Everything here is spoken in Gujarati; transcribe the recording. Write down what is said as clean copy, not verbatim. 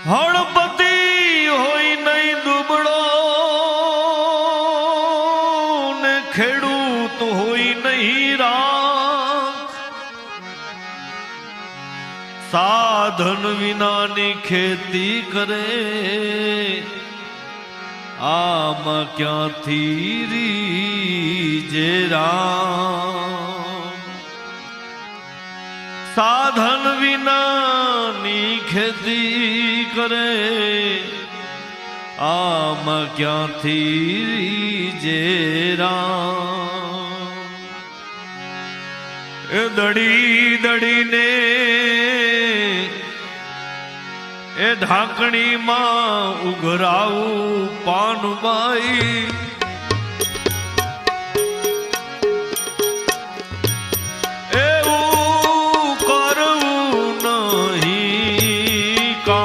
હળપતિ હોય નહીં દુબળો ને ખેડૂત હોય નહીં રાખ, સાધન વિનાની ખેતી કરે આમાં ક્યાંથી રીજે રામ। સાધન વિનાની ખેતી કરે આમાં ક્યાંથી રીજે રામ। એ દડી દડીને એ ઢાંકણીમાં ઉઘરાવું પાનબાઈ,